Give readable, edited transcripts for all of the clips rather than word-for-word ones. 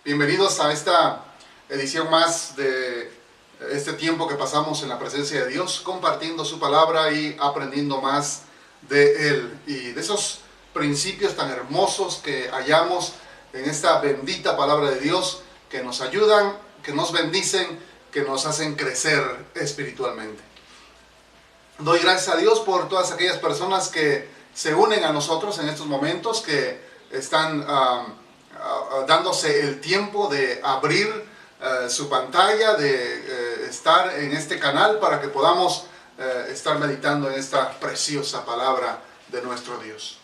Bienvenidos a esta edición más de este tiempo que pasamos en la presencia de Dios, compartiendo su palabra y aprendiendo más de Él y de esos principios tan hermosos que hallamos en esta bendita palabra de Dios, que nos ayudan, que nos bendicen, que nos hacen crecer espiritualmente. Doy gracias a Dios por todas aquellas personas que se unen a nosotros en estos momentos, que están dándose el tiempo de abrir su pantalla, de estar en este canal para que podamos estar meditando en esta preciosa palabra de nuestro Dios.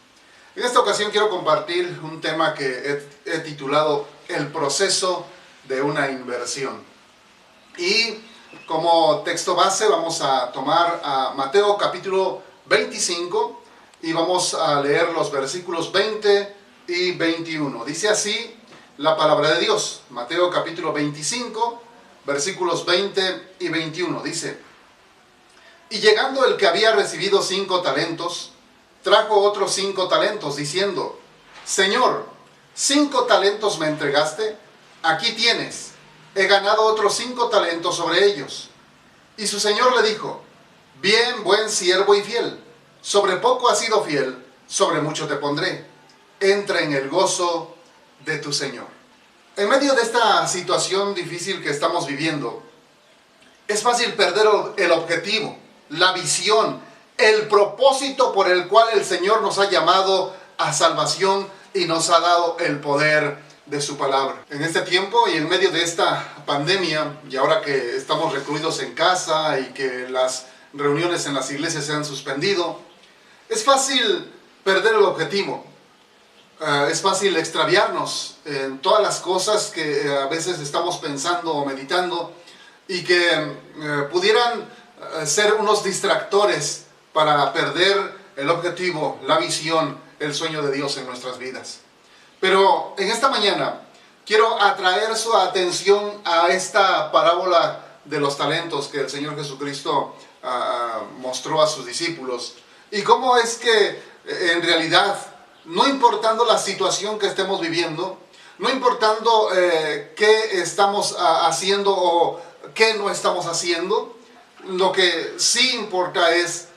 En esta ocasión quiero compartir un tema que he titulado El proceso de una inversión. Y como texto base vamos a tomar a Mateo capítulo 25 y vamos a leer los versículos 20 y 21. Dice así la palabra de Dios. Mateo capítulo 25, versículos 20 y 21. Dice: Y llegando el que había recibido 5 talentos, trajo otros 5 talentos, diciendo: Señor, 5 talentos me entregaste, aquí tienes, he ganado otros 5 talentos sobre ellos. Y su señor le dijo: Bien, buen siervo y fiel, sobre poco has sido fiel, sobre mucho te pondré, entra en el gozo de tu señor. En medio de esta situación difícil que estamos viviendo, es fácil perder el objetivo, la visión, el propósito por el cual el Señor nos ha llamado a salvación y nos ha dado el poder de su palabra. En este tiempo y en medio de esta pandemia, y ahora que estamos recluidos en casa y que las reuniones en las iglesias se han suspendido, es fácil perder el objetivo. Es fácil extraviarnos en todas las cosas que a veces estamos pensando o meditando y que pudieran ser unos distractores para perder el objetivo, la visión, el sueño de Dios en nuestras vidas. Pero en esta mañana quiero atraer su atención a esta parábola de los talentos que el Señor Jesucristo mostró a sus discípulos, y cómo es que en realidad, no importando la situación que estemos viviendo, no importando qué estamos haciendo o qué no estamos haciendo, lo que sí importa es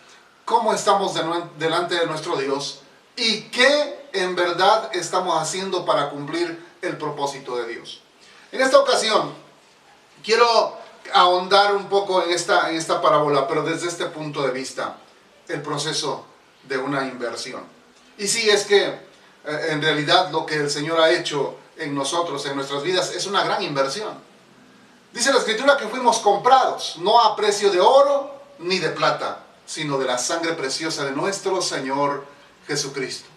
cómo estamos delante de nuestro Dios y qué en verdad estamos haciendo para cumplir el propósito de Dios. En esta ocasión quiero ahondar un poco en esta parábola, pero desde este punto de vista, el proceso de una inversión. Y sí, es que en realidad lo que el Señor ha hecho en nosotros, en nuestras vidas, es una gran inversión. Dice la Escritura que fuimos comprados, no a precio de oro ni de plata, sino de la sangre preciosa de nuestro Señor Jesucristo.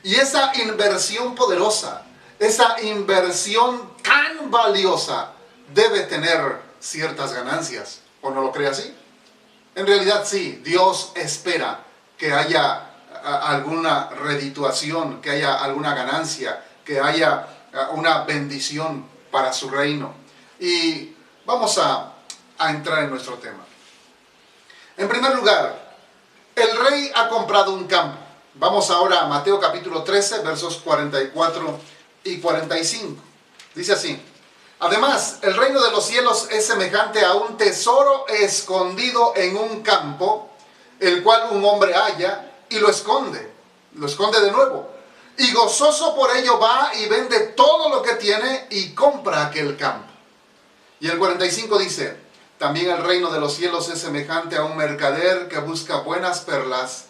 Y esa inversión poderosa, esa inversión tan valiosa, debe tener ciertas ganancias. ¿O no lo cree así? En realidad sí, Dios espera que haya alguna redituación, que haya alguna ganancia, que haya una bendición para su reino. Y vamos a entrar en nuestro tema. En primer lugar, el rey ha comprado un campo. Vamos ahora a Mateo capítulo 13, versos 44 y 45. Dice así: Además, el reino de los cielos es semejante a un tesoro escondido en un campo, el cual un hombre halla y lo esconde de nuevo. Y gozoso por ello va y vende todo lo que tiene y compra aquel campo. Y el 45 dice: También el reino de los cielos es semejante a un mercader que busca buenas perlas,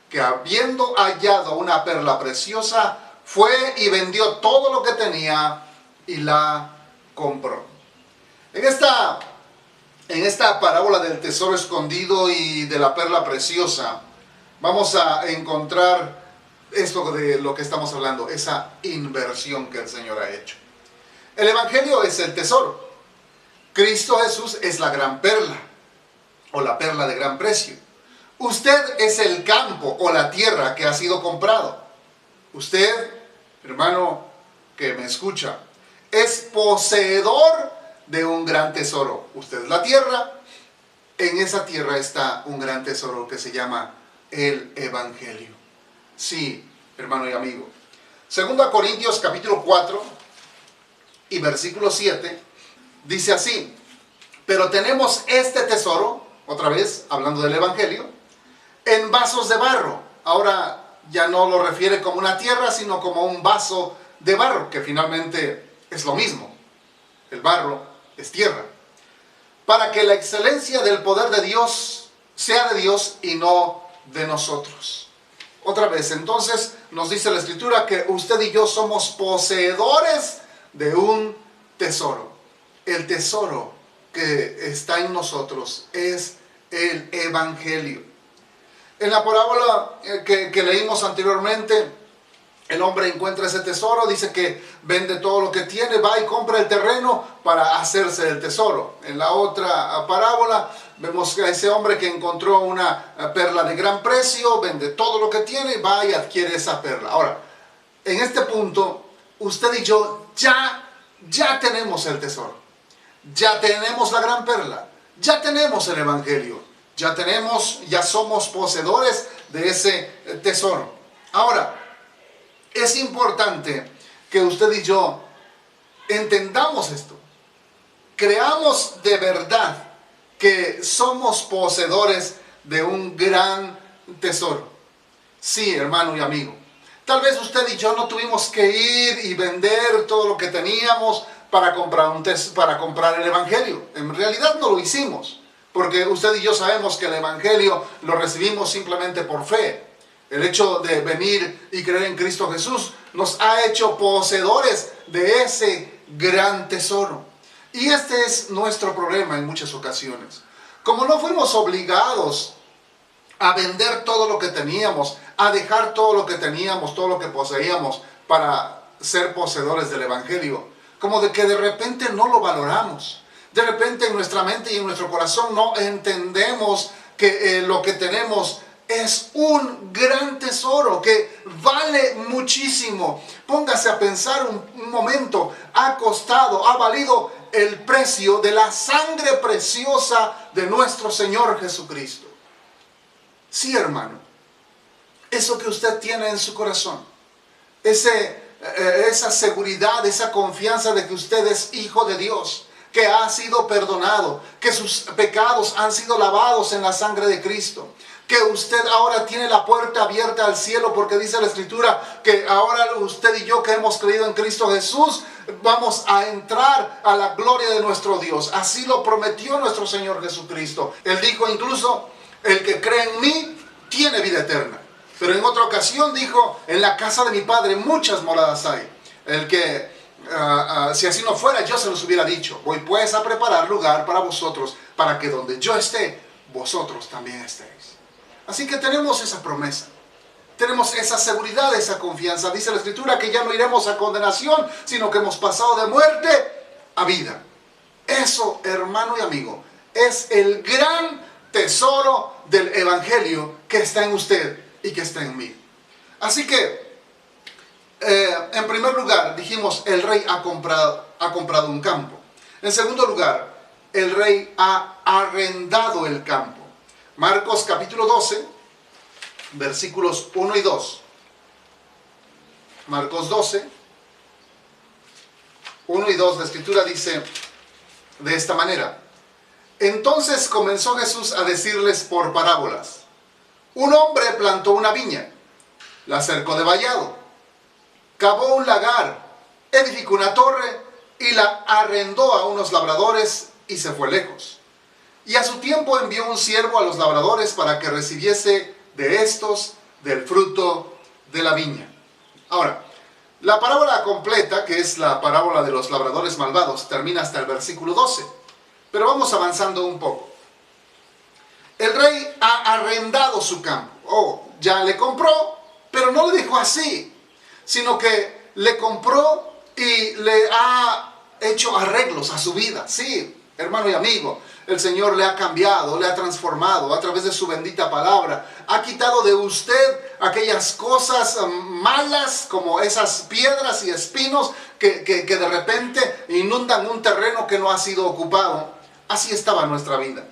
que habiendo hallado una perla preciosa, fue y vendió todo lo que tenía y la compró. En esta parábola del tesoro escondido y de la perla preciosa, vamos a encontrar esto de lo que estamos hablando, esa inversión que el Señor ha hecho. El Evangelio es el tesoro. Cristo Jesús es la gran perla, o la perla de gran precio. Usted es el campo o la tierra que ha sido comprado. Usted, hermano que me escucha, es poseedor de un gran tesoro. Usted es la tierra. En esa tierra está un gran tesoro que se llama el Evangelio. Sí, hermano y amigo. 2 Corintios capítulo 4, y versículo 7, dice así: pero tenemos este tesoro, otra vez hablando del Evangelio, en vasos de barro. Ahora ya no lo refiere como una tierra, sino como un vaso de barro, que finalmente es lo mismo. El barro es tierra. Para que la excelencia del poder de Dios sea de Dios y no de nosotros. Otra vez, entonces nos dice la Escritura que usted y yo somos poseedores de un tesoro. El tesoro que está en nosotros es el Evangelio. En la parábola que leímos anteriormente, el hombre encuentra ese tesoro, dice que vende todo lo que tiene, va y compra el terreno para hacerse el tesoro. En la otra parábola vemos a ese hombre que encontró una perla de gran precio, vende todo lo que tiene, va y adquiere esa perla. Ahora, en este punto, usted y yo ya tenemos el tesoro, ya tenemos la gran perla, ya tenemos el Evangelio, ya somos poseedores de ese tesoro. Ahora, es importante que usted y yo entendamos esto. Creamos de verdad que somos poseedores de un gran tesoro. Sí, hermano y amigo. Tal vez usted y yo no tuvimos que ir y vender todo lo que teníamos para comprar el Evangelio. En realidad no lo hicimos, porque usted y yo sabemos que el Evangelio lo recibimos simplemente por fe. El hecho de venir y creer en Cristo Jesús nos ha hecho poseedores de ese gran tesoro. Y este es nuestro problema en muchas ocasiones. Como no fuimos obligados a vender todo lo que teníamos, a dejar todo lo que teníamos, todo lo que poseíamos para ser poseedores del Evangelio, como de que de repente no lo valoramos. De repente en nuestra mente y en nuestro corazón no entendemos que lo que tenemos es un gran tesoro que vale muchísimo. Póngase a pensar un momento. Ha valido el precio de la sangre preciosa de nuestro Señor Jesucristo. Sí, hermano. Eso que usted tiene en su corazón. Esa seguridad, esa confianza de que usted es hijo de Dios, que ha sido perdonado, que sus pecados han sido lavados en la sangre de Cristo, que usted ahora tiene la puerta abierta al cielo, porque dice la Escritura que ahora usted y yo que hemos creído en Cristo Jesús vamos a entrar a la gloria de nuestro Dios. Así lo prometió nuestro Señor Jesucristo. Él dijo incluso: el que cree en mí tiene vida eterna. Pero en otra ocasión dijo: en la casa de mi Padre muchas moradas hay. Si así no fuera, yo se los hubiera dicho. Voy pues a preparar lugar para vosotros, para que donde yo esté, vosotros también estéis. Así que tenemos esa promesa, tenemos esa seguridad, esa confianza. Dice la Escritura que ya no iremos a condenación, sino que hemos pasado de muerte a vida. Eso, hermano y amigo, es el gran tesoro del Evangelio que está en usted y que está en mí. Así que, en primer lugar, dijimos, el rey ha comprado un campo. En segundo lugar, el rey ha arrendado el campo. Marcos capítulo 12, versículos 1 y 2. Marcos 12, 1 y 2, la Escritura dice de esta manera: entonces comenzó Jesús a decirles por parábolas. Un hombre plantó una viña, la cercó de vallado, cavó un lagar, edificó una torre y la arrendó a unos labradores y se fue lejos. Y a su tiempo envió un siervo a los labradores para que recibiese de estos del fruto de la viña. Ahora, la parábola completa, que es la parábola de los labradores malvados, termina hasta el versículo 12. Pero vamos avanzando un poco. El rey ha arrendado su campo. Ya le compró, pero no le dejó así, sino que le compró y le ha hecho arreglos a su vida. Sí, hermano y amigo, el Señor le ha cambiado, le ha transformado a través de su bendita palabra. Ha quitado de usted aquellas cosas malas, como esas piedras y espinos que de repente inundan un terreno que no ha sido ocupado. Así estaba nuestra vida.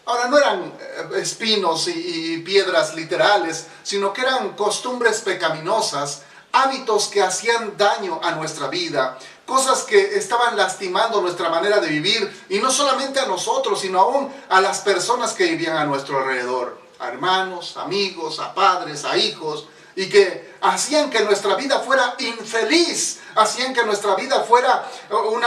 Ahora, no eran espinos y piedras literales, sino que eran costumbres pecaminosas, hábitos que hacían daño a nuestra vida, cosas que estaban lastimando nuestra manera de vivir, y no solamente a nosotros, sino aún a las personas que vivían a nuestro alrededor, a hermanos, amigos, a padres, a hijos, y que hacían que nuestra vida fuera infeliz, hacían que nuestra vida fuera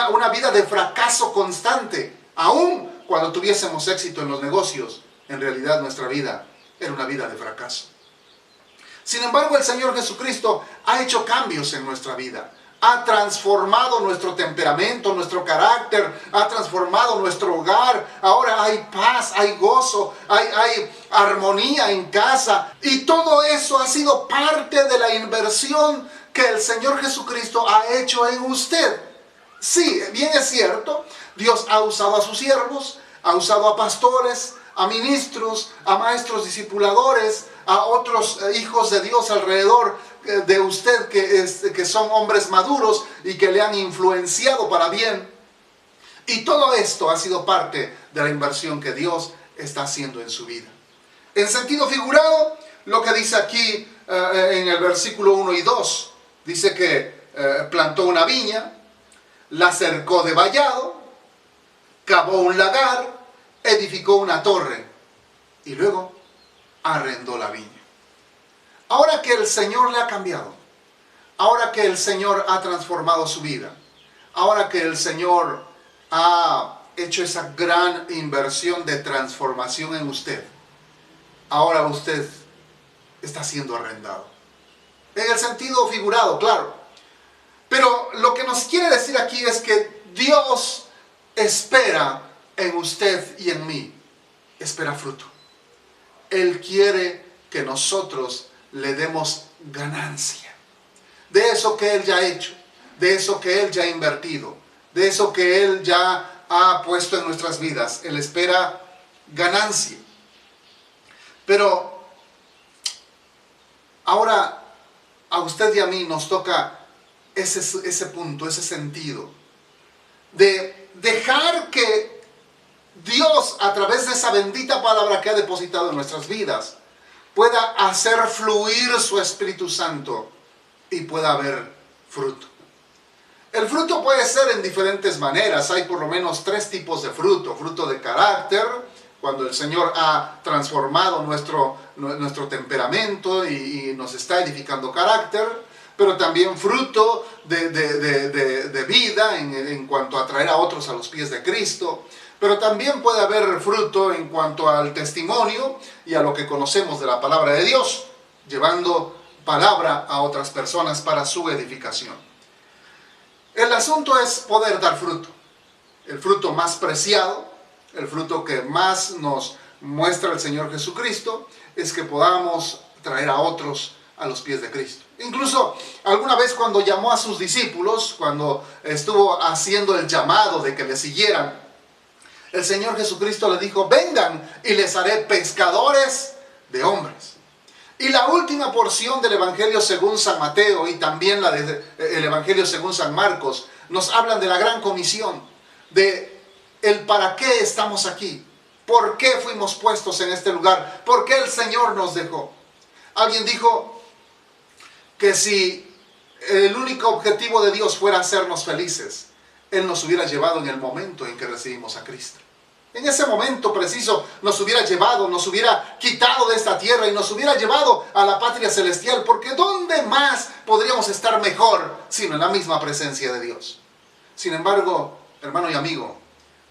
una vida de fracaso constante. Aún cuando tuviésemos éxito en los negocios, en realidad nuestra vida era una vida de fracaso. Sin embargo, el Señor Jesucristo ha hecho cambios en nuestra vida. Ha transformado nuestro temperamento, nuestro carácter, ha transformado nuestro hogar. Ahora hay paz, hay gozo, hay armonía en casa. Y todo eso ha sido parte de la inversión que el Señor Jesucristo ha hecho en usted. Sí, bien es cierto, Dios ha usado a sus siervos, ha usado a pastores, a ministros, a maestros discipuladores, a otros hijos de Dios alrededor de usted que son hombres maduros y que le han influenciado para bien. Y todo esto ha sido parte de la inversión que Dios está haciendo en su vida. En sentido figurado, lo que dice aquí en el versículo 1 y 2, dice que plantó una viña, la cercó de vallado, cavó un lagar, edificó una torre y luego arrendó la viña. Ahora que el Señor le ha cambiado, ahora que el Señor ha transformado su vida, ahora que el Señor ha hecho esa gran inversión de transformación en usted, ahora usted está siendo arrendado. En el sentido figurado, claro. Pero lo que nos quiere decir aquí es que Dios espera en usted y en mí, espera fruto. Él quiere que nosotros le demos ganancia de eso que Él ya ha hecho, de eso que Él ya ha invertido, de eso que Él ya ha puesto en nuestras vidas. Él espera ganancia. Pero ahora a usted y a mí nos toca ese punto, ese sentido de dejar que Dios, a través de esa bendita palabra que ha depositado en nuestras vidas, pueda hacer fluir su Espíritu Santo y pueda haber fruto. El fruto puede ser en diferentes maneras. Hay por lo menos 3 tipos de fruto. Fruto de carácter, cuando el Señor ha transformado nuestro temperamento y nos está edificando carácter. Pero también fruto de vida en cuanto a traer a otros a los pies de Cristo. Pero también puede haber fruto en cuanto al testimonio y a lo que conocemos de la palabra de Dios, llevando palabra a otras personas para su edificación. El asunto es poder dar fruto. El fruto más preciado, el fruto que más nos muestra el Señor Jesucristo, es que podamos traer a otros a los pies de Cristo. Incluso alguna vez cuando llamó a sus discípulos, cuando estuvo haciendo el llamado de que le siguieran, el Señor Jesucristo le dijo: vengan y les haré pescadores de hombres. Y la última porción del Evangelio según San Mateo y también la del Evangelio según San Marcos nos hablan de la gran comisión, de el para qué estamos aquí, por qué fuimos puestos en este lugar, por qué el Señor nos dejó. Alguien dijo que si el único objetivo de Dios fuera hacernos felices, Él nos hubiera llevado en el momento en que recibimos a Cristo. En ese momento preciso nos hubiera llevado, nos hubiera quitado de esta tierra y nos hubiera llevado a la patria celestial, porque ¿dónde más podríamos estar mejor sino en la misma presencia de Dios? Sin embargo, hermano y amigo,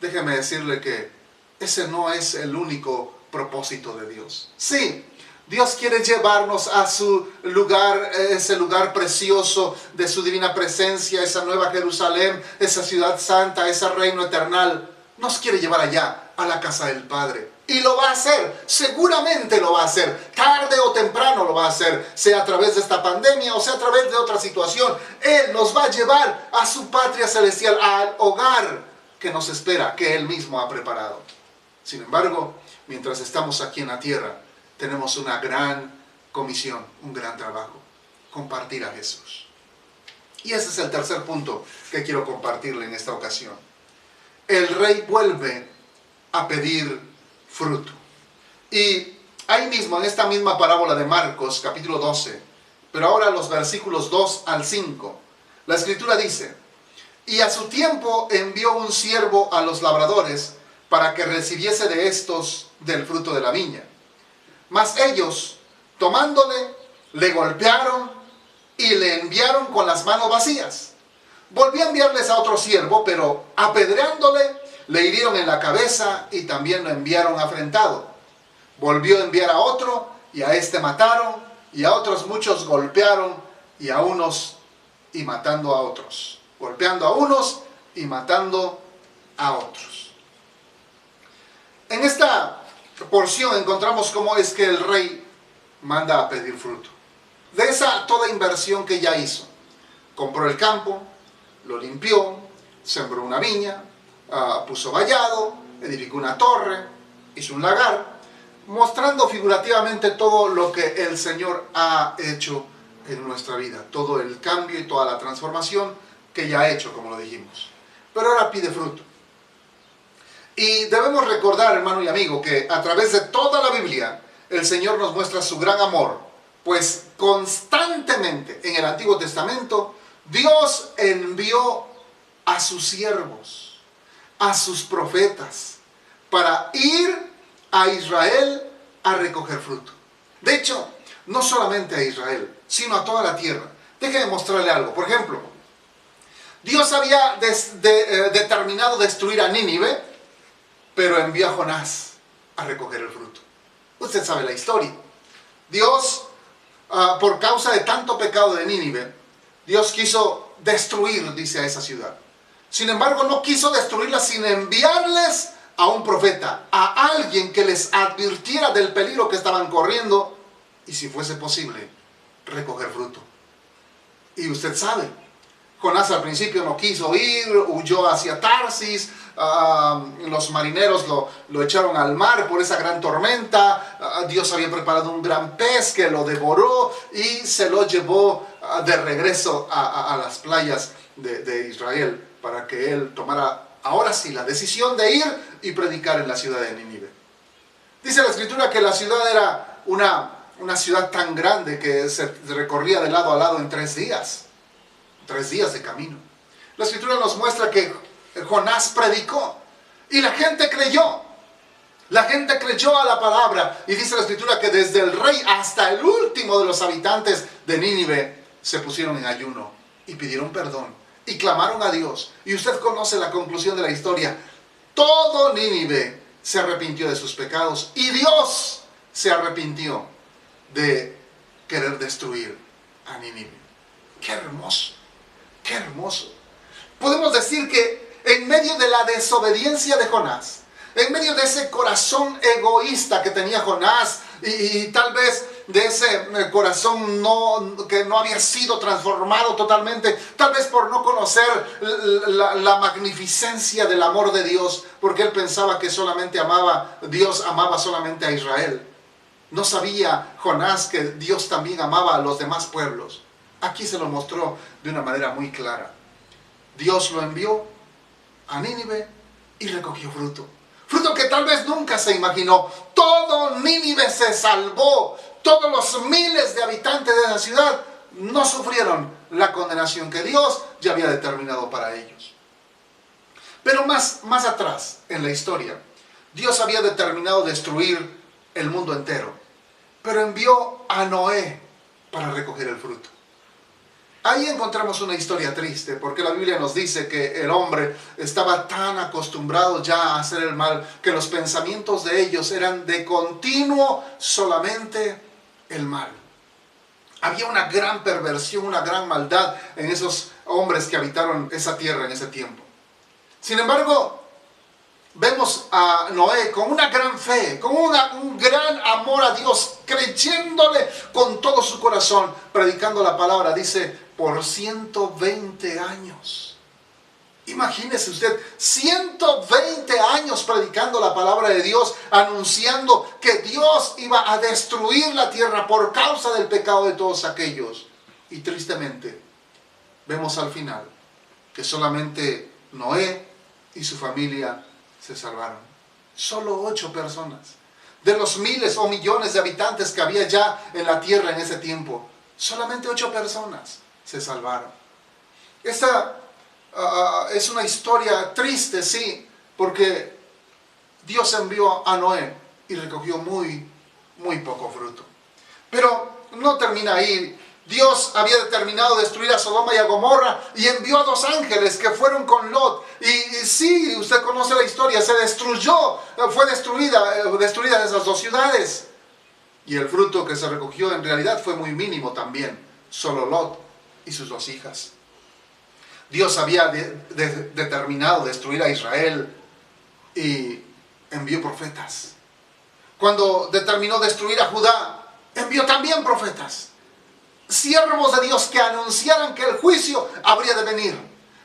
déjeme decirle que ese no es el único propósito de Dios. Sí, Dios quiere llevarnos a su lugar, ese lugar precioso de su divina presencia, esa nueva Jerusalén, esa ciudad santa, ese reino eternal. Nos quiere llevar allá, a la casa del Padre. Y lo va a hacer, seguramente lo va a hacer, tarde o temprano lo va a hacer, sea a través de esta pandemia o sea a través de otra situación. Él nos va a llevar a su patria celestial, al hogar que nos espera, que Él mismo ha preparado. Sin embargo, mientras estamos aquí en la tierra, tenemos una gran comisión, un gran trabajo: compartir a Jesús. Y ese es el tercer punto que quiero compartirle en esta ocasión. El rey vuelve a pedir fruto. Y ahí mismo, en esta misma parábola de Marcos, capítulo 12, pero ahora los versículos 2 al 5, la Escritura dice: y a su tiempo envió un siervo a los labradores para que recibiese de estos del fruto de la viña. Mas ellos, tomándole, le golpearon y le enviaron con las manos vacías. Volvió a enviarles a otro siervo, pero apedreándole, le hirieron en la cabeza y también lo enviaron afrentado. Volvió a enviar a otro, y a este mataron, y a otros muchos golpearon, y a unos y matando a otros. Golpeando a unos y matando a otros. En esta porción encontramos cómo es que el rey manda a pedir fruto. De esa toda inversión que ya hizo. Compró el campo, lo limpió, sembró una viña, puso vallado, edificó una torre, hizo un lagar, mostrando figurativamente todo lo que el Señor ha hecho en nuestra vida, todo el cambio y toda la transformación que ya ha hecho, como lo dijimos. Pero ahora pide fruto. Y debemos recordar, hermano y amigo, que a través de toda la Biblia, el Señor nos muestra su gran amor, pues constantemente en el Antiguo Testamento, Dios envió a sus siervos, a sus profetas, para ir a Israel a recoger fruto. De hecho, no solamente a Israel, sino a toda la tierra. Déjeme mostrarle algo. Por ejemplo, Dios había determinado destruir a Nínive, pero envió a Jonás a recoger el fruto. Usted sabe la historia. Dios, por causa de tanto pecado de Nínive, Dios quiso destruir, dice, a esa ciudad. Sin embargo, no quiso destruirla sin enviarles a un profeta, a alguien que les advirtiera del peligro que estaban corriendo y, si fuese posible, recoger fruto. Y usted sabe, Jonás al principio no quiso ir, huyó hacia Tarsis, los marineros lo echaron al mar por esa gran tormenta, Dios había preparado un gran pez que lo devoró y se lo llevó de regreso a las playas de Israel para que él tomara ahora sí la decisión de ir y predicar en la ciudad de Nínive. Dice la Escritura que la ciudad era una ciudad tan grande que se recorría de lado a lado en 3 días. 3 días de camino. La Escritura nos muestra que Jonás predicó y la gente creyó. La gente creyó a la palabra y dice la Escritura que desde el rey hasta el último de los habitantes de Nínive se pusieron en ayuno y pidieron perdón y clamaron a Dios. Y usted conoce la conclusión de la historia. Todo Nínive se arrepintió de sus pecados y Dios se arrepintió de querer destruir a Nínive. ¡Qué hermoso! ¡Qué hermoso! Podemos decir que en medio de la desobediencia de Jonás, en medio de ese corazón egoísta que tenía Jonás y tal vez de ese corazón que no había sido transformado totalmente, tal vez por no conocer la magnificencia del amor de Dios, porque él pensaba que Dios amaba solamente a Israel. No sabía Jonás que Dios también amaba a los demás pueblos. Aquí se lo mostró de una manera muy clara. Dios lo envió a Nínive y recogió fruto. Fruto que tal vez nunca se imaginó. Todo Nínive se salvó. Todos los miles de habitantes de la ciudad no sufrieron la condenación que Dios ya había determinado para ellos. Pero más atrás en la historia, Dios había determinado destruir el mundo entero. Pero envió a Noé para recoger el fruto. Ahí encontramos una historia triste, porque la Biblia nos dice que el hombre estaba tan acostumbrado ya a hacer el mal, que los pensamientos de ellos eran de continuo solamente el mal. Había una gran perversión, una gran maldad en esos hombres que habitaron esa tierra en ese tiempo. Sin embargo, vemos a Noé con una gran fe, con un gran amor a Dios, creyéndole con todo su corazón, predicando la palabra, dice, por 120 años. Imagínese usted, 120 años predicando la palabra de Dios, anunciando que Dios iba a destruir la tierra por causa del pecado de todos aquellos. Y tristemente, vemos al final que solamente Noé y su familia se salvaron. Solo 8 personas. De los miles o millones de habitantes que había ya en la tierra en ese tiempo, solamente 8 personas se salvaron. Esta es una historia triste, sí, porque Dios envió a Noé y recogió muy poco fruto. Pero no termina ahí. Dios había determinado destruir a Sodoma y a Gomorra y envió a 2 ángeles que fueron con Lot. Y sí, usted conoce la historia, fue destruida esas 2 ciudades. Y el fruto que se recogió en realidad fue muy mínimo también, solo Lot y sus 2 hijas. Dios había determinado destruir a Israel y envió profetas. Cuando determinó destruir a Judá, envió también profetas. Siervos de Dios que anunciaran que el juicio habría de venir,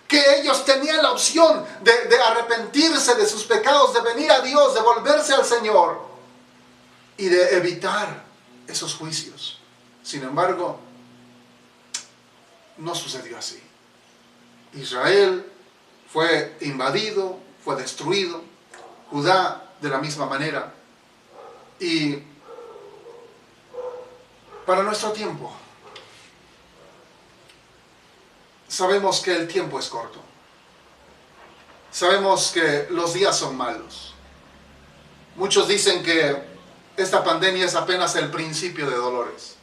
que ellos tenían la opción de arrepentirse de sus pecados, de venir a Dios, de volverse al Señor y de evitar esos juicios. Sin embargo, no sucedió así. Israel fue invadido, fue destruido, Judá de la misma manera. Y para nuestro tiempo, sabemos que el tiempo es corto. Sabemos que los días son malos. Muchos dicen que esta pandemia es apenas el principio de dolores.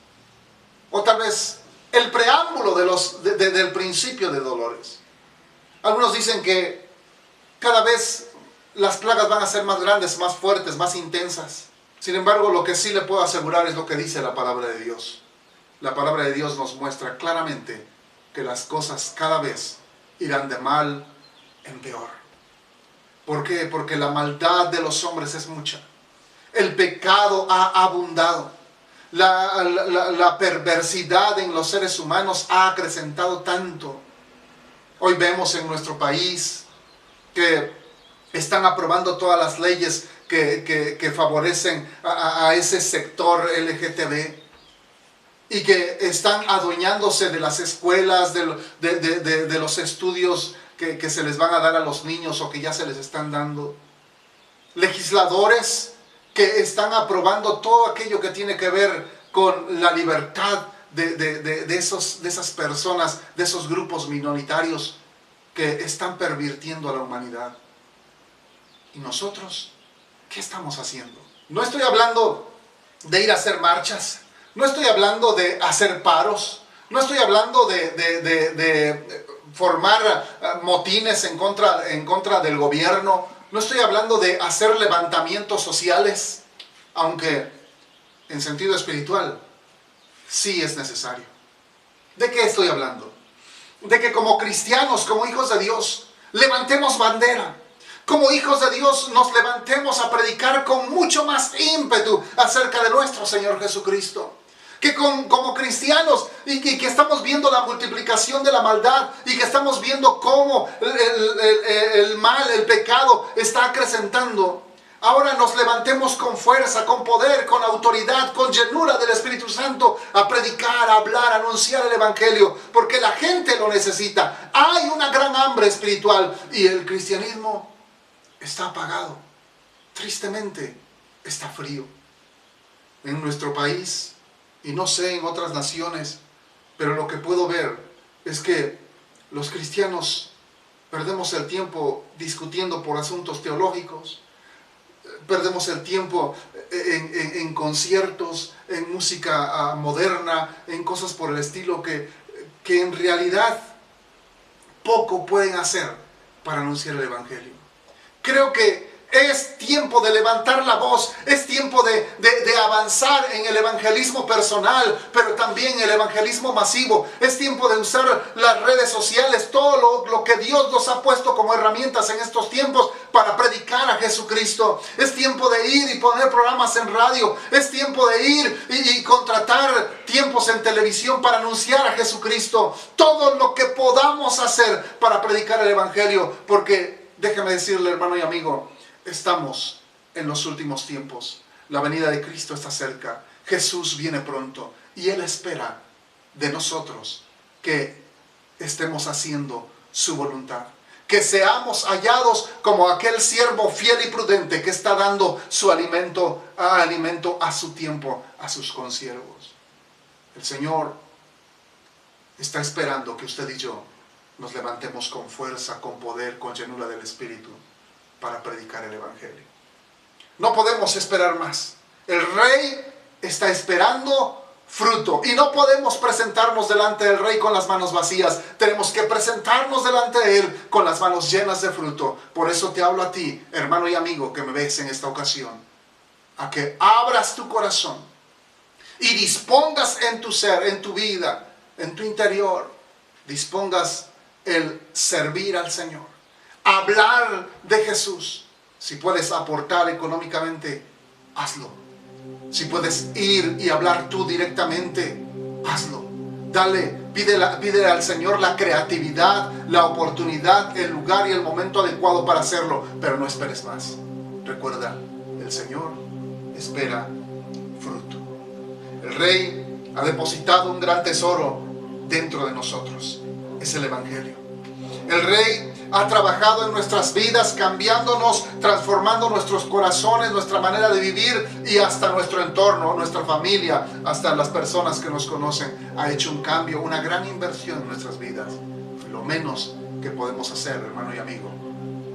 O tal vez el preámbulo del principio de dolores. Algunos dicen que cada vez las plagas van a ser más grandes, más fuertes, más intensas. Sin embargo, lo que sí le puedo asegurar es lo que dice la palabra de Dios. La palabra de Dios nos muestra claramente que las cosas cada vez irán de mal en peor. ¿Por qué? Porque la maldad de los hombres es mucha. El pecado ha abundado. La perversidad en los seres humanos ha acrecentado tanto. Hoy vemos en nuestro país que están aprobando todas las leyes que favorecen a ese sector LGTB. Y que están adueñándose de las escuelas, de los estudios que se les van a dar a los niños o que ya se les están dando. Legisladores que están aprobando todo aquello que tiene que ver con la libertad de esas personas, de esos grupos minoritarios que están pervirtiendo a la humanidad. ¿Y nosotros qué estamos haciendo? No estoy hablando de ir a hacer marchas. No estoy hablando de hacer paros, no estoy hablando de formar motines en contra del gobierno, no estoy hablando de hacer levantamientos sociales, aunque en sentido espiritual sí es necesario. ¿De qué estoy hablando? De que como cristianos, como hijos de Dios, levantemos bandera. Como hijos de Dios nos levantemos a predicar con mucho más ímpetu acerca de nuestro Señor Jesucristo. Que como cristianos y que estamos viendo la multiplicación de la maldad y que estamos viendo cómo el mal, el pecado está acrecentando. Ahora nos levantemos con fuerza, con poder, con autoridad, con llenura del Espíritu Santo a predicar, a hablar, a anunciar el Evangelio, porque la gente lo necesita. Hay una gran hambre espiritual y el cristianismo está apagado. Tristemente está frío. En nuestro país, y no sé en otras naciones, pero lo que puedo ver es que los cristianos perdemos el tiempo discutiendo por asuntos teológicos, perdemos el tiempo en conciertos, en música moderna, en cosas por el estilo que en realidad poco pueden hacer para anunciar el Evangelio. Creo que es tiempo de levantar la voz, es tiempo de avanzar en el evangelismo personal, pero también el evangelismo masivo. Es tiempo de usar las redes sociales, todo lo que Dios nos ha puesto como herramientas en estos tiempos para predicar a Jesucristo. Es tiempo de ir y poner programas en radio, es tiempo de ir y contratar tiempos en televisión para anunciar a Jesucristo. Todo lo que podamos hacer para predicar el evangelio, porque déjeme decirle, hermano y amigo, estamos en los últimos tiempos. La venida de Cristo está cerca. Jesús viene pronto y Él espera de nosotros que estemos haciendo su voluntad. Que seamos hallados como aquel siervo fiel y prudente que está dando su alimento a su tiempo a sus consiervos. El Señor está esperando que usted y yo nos levantemos con fuerza, con poder, con llenura del Espíritu para predicar el Evangelio. No podemos esperar más. El Rey está esperando fruto y no podemos presentarnos delante del Rey con las manos vacías. Tenemos que presentarnos delante de Él con las manos llenas de fruto. Por eso te hablo a ti, hermano y amigo que me ves en esta ocasión, a que abras tu corazón y dispongas en tu ser, en tu vida, en tu interior, dispongas el servir al Señor, hablar de Jesús. Si puedes aportar económicamente, hazlo. Si puedes ir y hablar tú directamente, hazlo. Pídele al Señor la creatividad, la oportunidad, el lugar y el momento adecuado para hacerlo, pero no esperes más. Recuerda, el Señor espera fruto. El Rey ha depositado un gran tesoro dentro de nosotros. Es el Evangelio. El Rey ha trabajado en nuestras vidas, cambiándonos, transformando nuestros corazones, nuestra manera de vivir y hasta nuestro entorno, nuestra familia, hasta las personas que nos conocen. Ha hecho un cambio, una gran inversión en nuestras vidas. Lo menos que podemos hacer, hermano y amigo,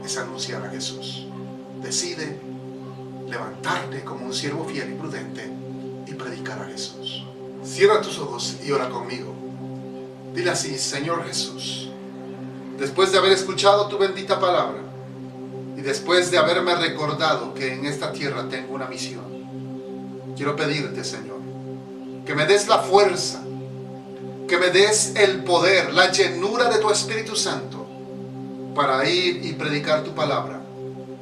es anunciar a Jesús. Decide levantarte como un siervo fiel y prudente y predicar a Jesús. Cierra tus ojos y ora conmigo. Dile así: Señor Jesús, después de haber escuchado tu bendita palabra y después de haberme recordado que en esta tierra tengo una misión, quiero pedirte, Señor, que me des la fuerza, que me des el poder, la llenura de tu Espíritu Santo para ir y predicar tu palabra,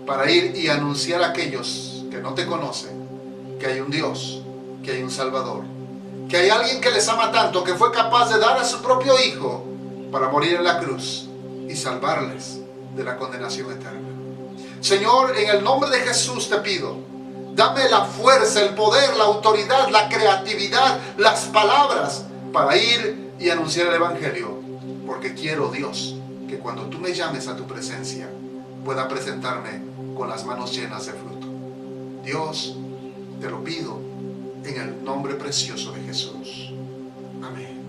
para ir y anunciar a aquellos que no te conocen que hay un Dios, que hay un Salvador, que hay alguien que les ama tanto que fue capaz de dar a su propio Hijo para morir en la cruz y salvarles de la condenación eterna. Señor, en el nombre de Jesús te pido, dame la fuerza, el poder, la autoridad, la creatividad, las palabras para ir y anunciar el Evangelio, porque quiero, Dios, que cuando tú me llames a tu presencia pueda presentarme con las manos llenas de fruto. Dios, te lo pido en el nombre precioso de Jesús. Amén.